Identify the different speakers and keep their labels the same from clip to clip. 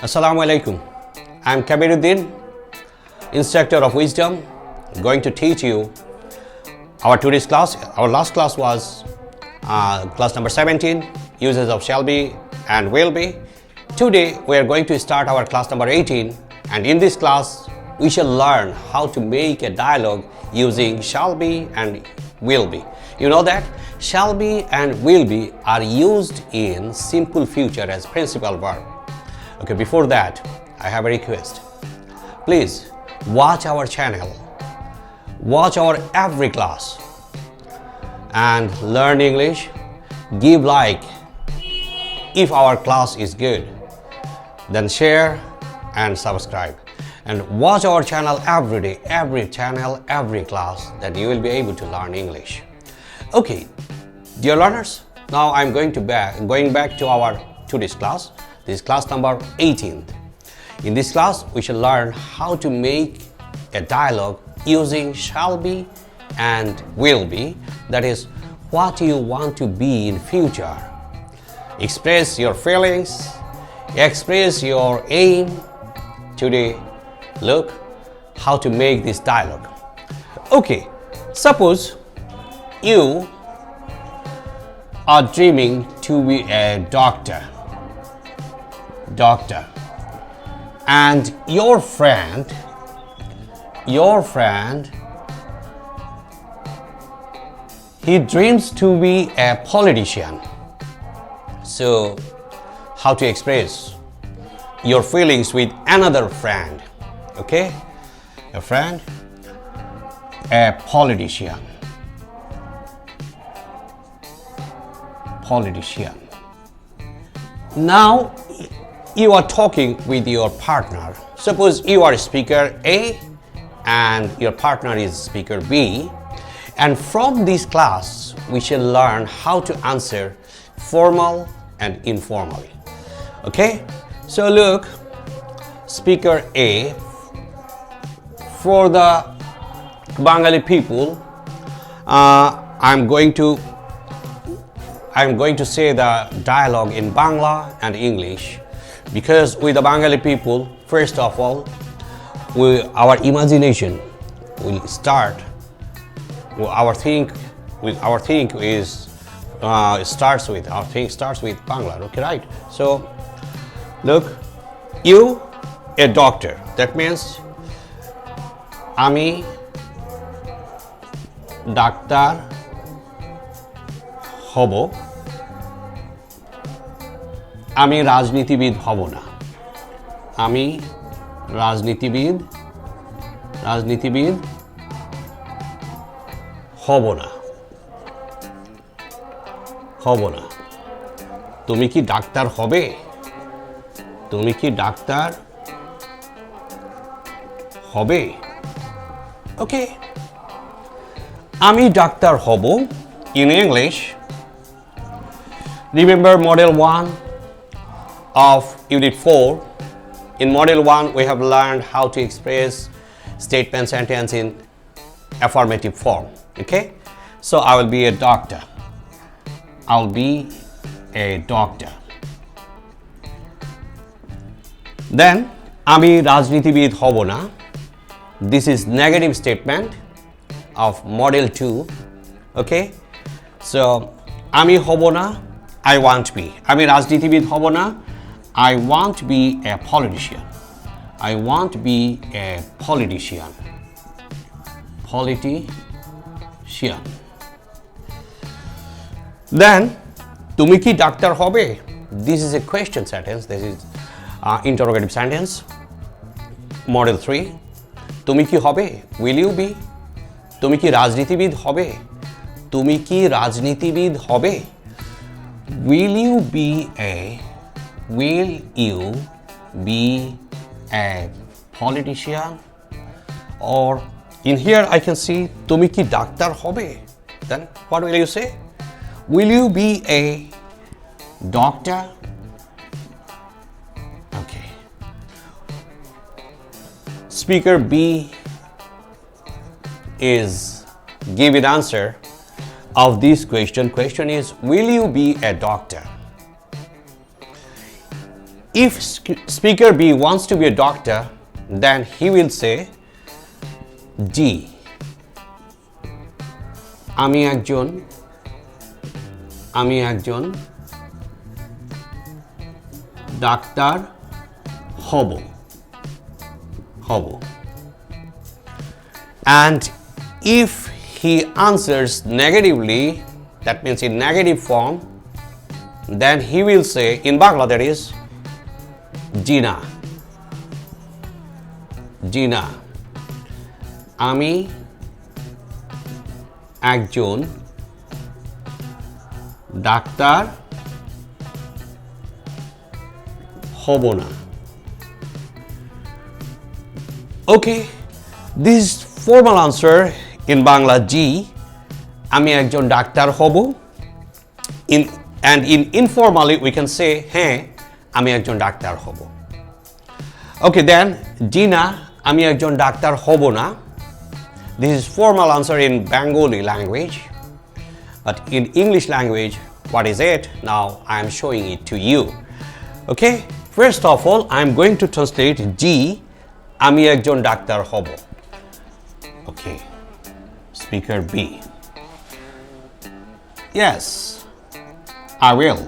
Speaker 1: Assalamu alaikum. I'm KABIR, instructor of wisdom, going to teach you our today's class. Our last class was class number 17, uses of shall be and will be. Today we are going to start our class number 18, and in this class we shall learn how to make a dialogue using shall be and will be. You know that shall be and will be are used in simple future as principal verb. Okay, before that, I have a request. Please watch our channel, watch our every class and learn English. Give like if our class is good, then share and subscribe, and watch our channel every day, every channel, every class, that you will be able to learn English. Okay, dear learners, now I'm going back to our today's class. This is class number 18. In this class, we shall learn how to make a dialogue using shall be and will be, that is, what you want to be in future. Express your feelings, express your aim. Today, look how to make this dialogue. Okay, suppose you are dreaming to be a doctor, and your friend he dreams to be a politician. So how to express your feelings with another friend? Okay, a friend, a politician. Now you are talking with your partner. Suppose you are speaker A and your partner is speaker B, and from this class we shall learn how to answer formal and informally. Okay, so look, speaker A, for the Bengali people, I'm going to say the dialogue in Bangla and English, because with the Bengali people, first of all, our imagination will start. Our thing starts with Bangla. Okay, right? So, look, you a doctor. That means আমি doctor হব, আমি রাজনীতিবিদ হব না। আমি রাজনীতিবিদ হব না। তুমি কি ডাক্তার হবে? তুমি কি ডাক্তার হবে? ওকে, আমি ডাক্তার হব in English. Remember model 1 of unit 4. In model 1 we have learned how to express statement sentence in affirmative form. Okay, so I will be a doctor. I'll be a doctor. Then আমি রাজনীতিবিদ হব না. This is negative statement of model 2. Okay, so আমি হব না, I want be. আমি রাজনীতিবিদ হব না, I want be a politician. I want be a politician. Then তুমি কি ডাক্তার হবে? This is a question sentence. This is interrogative sentence. Model 3. তুমি কি হবে? Will you be? তুমি কি রাজনীতিবিদ হবে? তুমি কি রাজনীতিবিদ হবে? Will you be a politician? Or in here I can see তুমি কি ডাক্তার হবে? Then what will you say? Will you be a doctor? Okay. Speaker B is giving answer of this question. Question is, will you be a doctor? If speaker B wants to be a doctor, then he will say, জি আমি একজন doctor হব and if he answers negatively, that means in negative form, then he will say in Bangla, that is জি না আমি একজন doctor হব না. Okay, this is formal answer in Bangla, জি আমি একজন ডাক্তার হব. And in informally we can say হ্যাঁ আমি একজন ডাক্তার হব. Okay, then জি না আমি একজন ডাক্তার হব না. This is formal answer in Bengali language, but in English language, what is it? Now I am showing it to you. Okay, first of all I am going to translate জি আমি একজন doctor হব. Okay, speaker B, yes I will.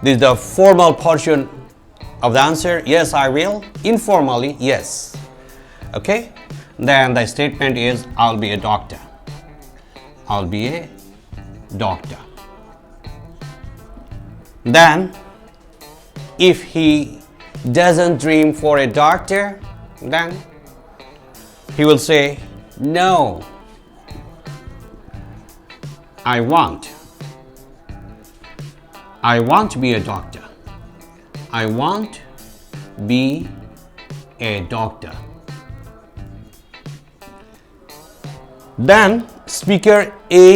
Speaker 1: This is the formal portion of the answer, yes I will. Informally, yes. Okay, then the statement is I'll be a doctor. I'll be a doctor. Then if he doesn't dream for a doctor, then he will say no, I want to be a doctor. I want be a doctor. Then speaker A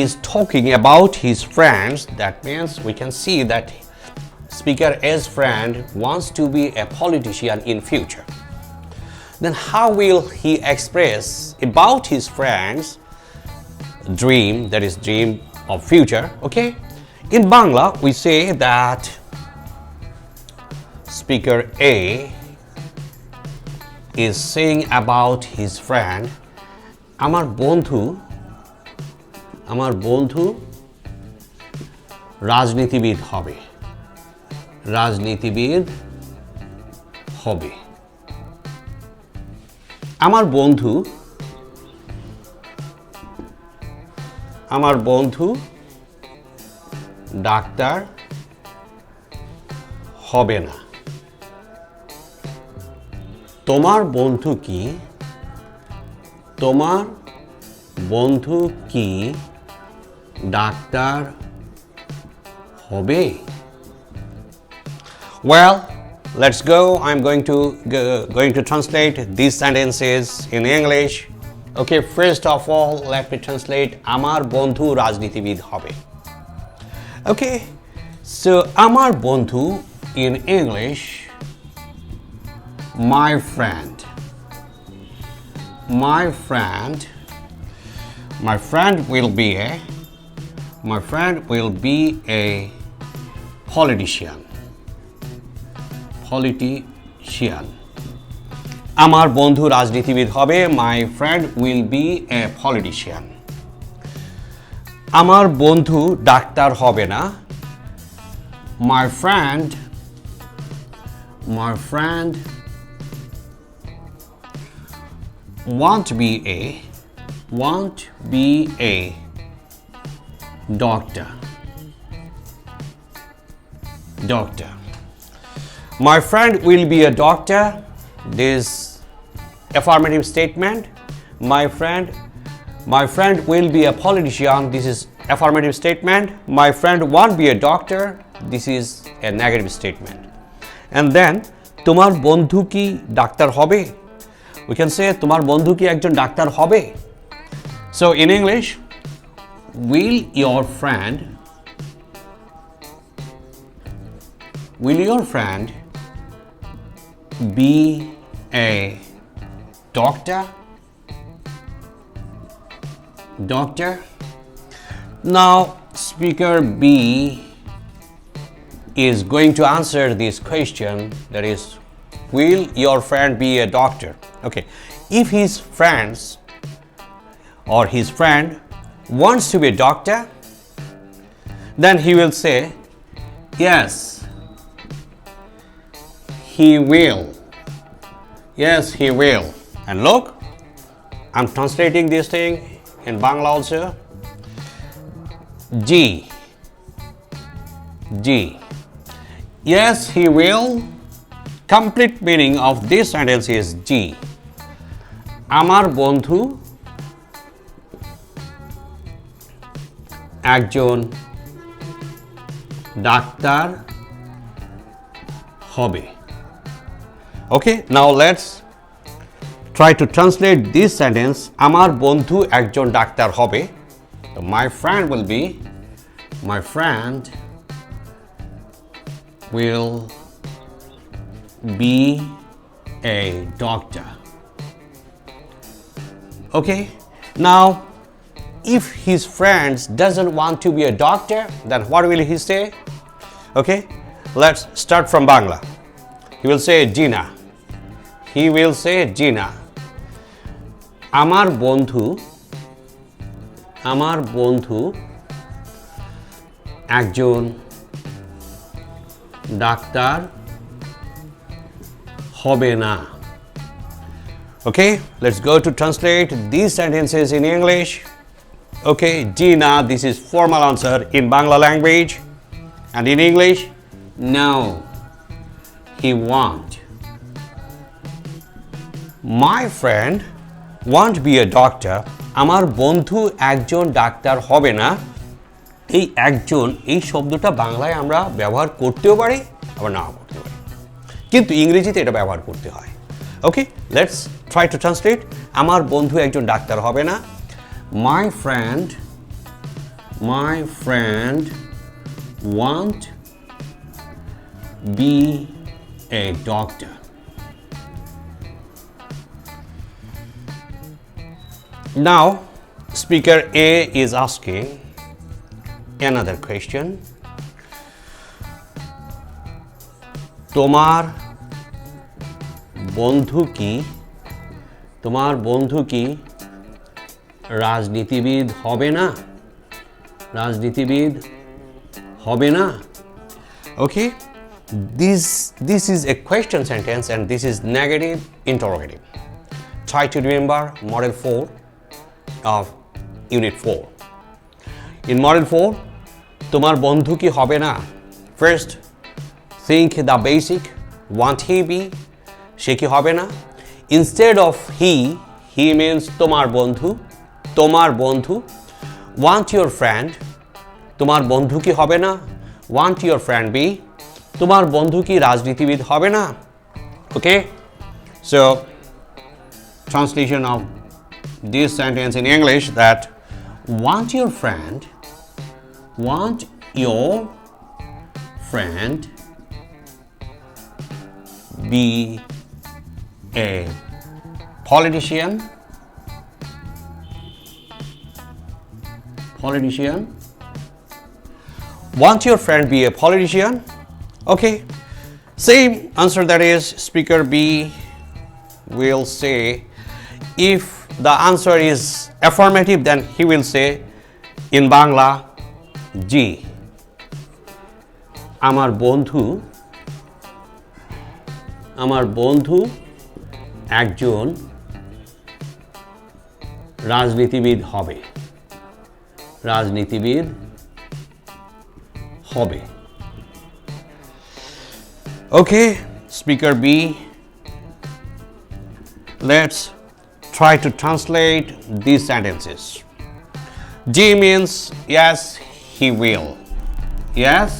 Speaker 1: is talking about his friends. That means we can see that speaker A's friend wants to be a politician in future. Then how will he express about his friends dream, that is dream of future? Okay, in Bangla we say that speaker A is saying about his friend, আমার বন্ধু রাজনীতিবিদ হবে. আমার বন্ধু doctor হবে না. তোমার বন্ধু কি ডাক্তার হবে? Well, let's go. I'm going to translate these sentences in English. Okay, first of all, let me translate আমার বন্ধু রাজনীতিবিদ হবে. Okay, so আমার বন্ধু in English, my friend will be a politician. আমার বন্ধু রাজনীতিবিদ হবে. My friend will be a politician. আমার বন্ধু ডাক্তার হবে না. My friend won't be a doctor. My friend will be a doctor. This affirmative statement. My friend will be a politician. This is affirmative statement. My friend won't be a doctor. This is a negative statement. And then তোমার বন্ধু কি doctor হবে? We can say তোমার বন্ধু কি একজন doctor হবে? So in English, will your friend be a doctor? Now speaker B is going to answer this question, that is, will your friend be a doctor? Okay, if his friends or his friend wants to be a doctor, then he will say, yes, he will. Yes, he will. And look, I'm translating this thing in Bangla also. G. Yes, he will. Complete meaning of this sentence is G. Amar bondhu ekjon doctor hobe. Okay, now let's try to translate this sentence. Amar bondhu ekjon doctor hobe. So my friend will be, my friend will be a doctor. Okay, now if his friends doesn't want to be a doctor, then what will he say? Okay, let's start from Bangla. He will say Jina. He will say Jina. Amar bondhu ekjon doctor hobe na. Okay, let's go to translate these sentences in English. Okay, Jina, this is formal answer in Bangla language, and in English, no, he won't. My friend won't be a doctor. আমার বন্ধু একজন doctor হবে না। এই একজন এই শব্দটা বাংলায় আমরা ব্যবহার করতেও পারি আবার নাও করতে পারি, কিন্তু ইংরেজিতে এটা ব্যবহার করতে হয়। ওকে, লেটস ট্রাই টু ট্রান্সলেট। আমার বন্ধু একজন ডাক্তার হবে না। My friend won't be a doctor. Now, speaker A is asking another question. তোমার বন্ধু কি রাজনীতিবিদ হবে না? Okay, this is a question sentence and this is negative interrogative. Try to remember model 4 of unit 4. In model 4, তোমার বন্ধু কি হবে না? First, think the basic. Won't he be? সে কি হবে না? Instead of he means তোমার বন্ধু. Want your friend? তোমার বন্ধু কি হবে না? Want your friend be? তোমার বন্ধু কি রাজনীতিবিদ হবে না? Okay, so translation of this sentence in English, that want your friend be a politician? Want your friend be a politician? Okay, same answer, that is speaker B will say, if the answer is affirmative, then he will say in Bangla G. আমার বন্ধু একজন রাজনীতিবিদ হবে। Okay, speaker B, let's try to translate these sentences. G means yes, he will. Yes,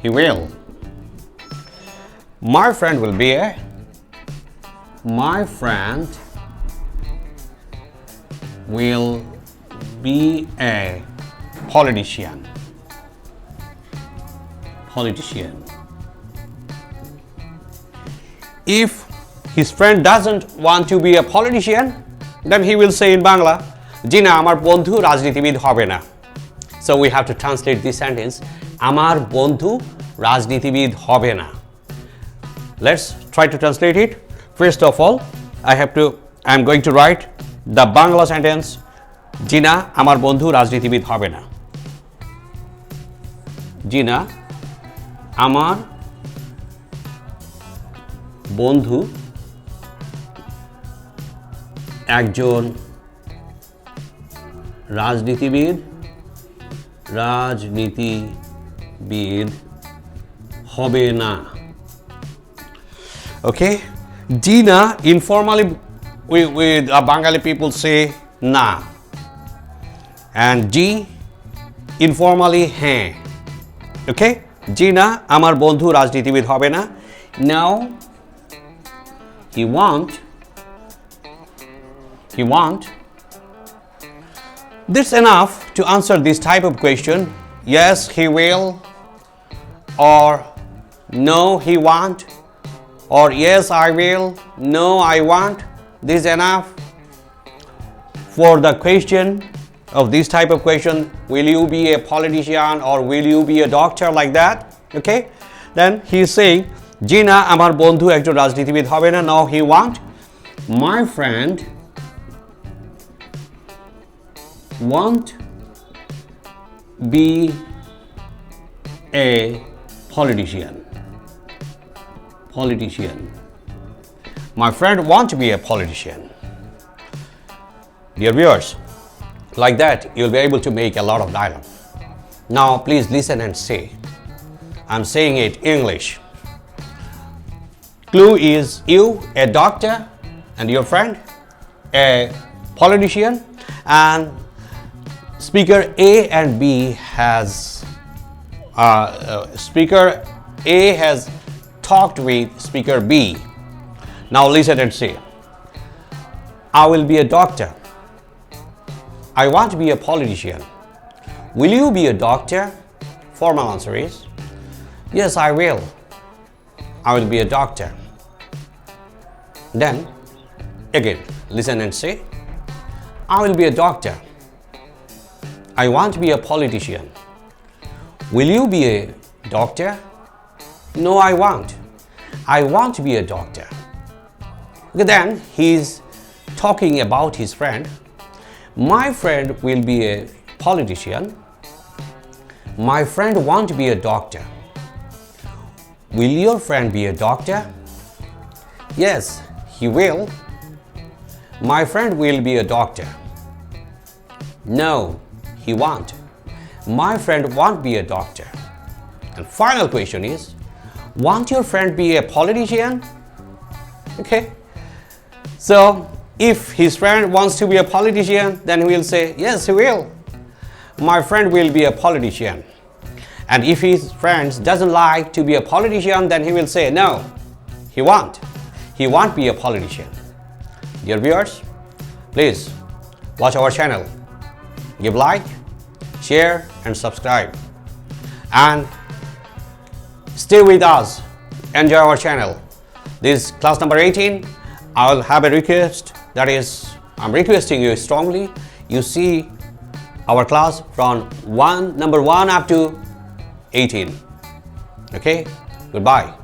Speaker 1: he will. My friend will be a politician. If his friend doesn't want to be a politician, then he will say in Bangla, Jina, আমার বন্ধু রাজনীতিবিদ হবে না. So we have to translate this sentence. আমার বন্ধু রাজনীতিবিদ হবে না। Let's try to translate it. First of all, I'm going to write the Bangla sentence. জিনা আমার বন্ধু রাজনীতিবিদ হবে না। জিনা আমার বন্ধু একজন রাজনীতিবিদ হবে না। Okay, Dina informally with Bengali people say na, and G informally he. Okay, Dina amar bondhu rajnitibid hobe na. Now he want. That's enough to answer this type of question. Yes, he will, or no, he won't, or yes, I will, no, I won't. This is enough for the question of this type of question. Will you be a politician or will you be a doctor, like that? Okay, then he is saying Jina amar bondhu ekjon rajnitibid hobe na. No, he won't. My friend won't be a politician. My friend won't be a politician. Dear viewers, like that you'll be able to make a lot of dialogue. Now please listen and say. I'm saying it English. Clue is you, a doctor, and your friend, a politician, and speaker A and B has speaker A has talked with speaker B. Now listen and say. I will be a doctor. I want to be a politician. Will you be a doctor? Formal answer is yes, I will. I will be a doctor. Then again listen and say. I will be a doctor. I want to be a politician. Will you be a doctor? No, I won't. I want to be a doctor. Okay, then he's talking about his friend. My friend will be a politician. My friend want to be a doctor. Will your friend be a doctor? Yes, he will. My friend will be a doctor. No, he won't. My friend won't be a doctor. And final question is, won't your friend be a politician? Okay. So if his friend wants to be a politician, then he will say, yes, he will. My friend will be a politician. And if his friend doesn't like to be a politician, then he will say, no, he won't. He won't be a politician. Dear viewers, please watch our channel. Give like, share and subscribe. And stay with us. Enjoy our channel. This is class number 18. I will have a request. That is, I'm requesting you strongly. You see our class from number 1 up to 18. Okay? Goodbye.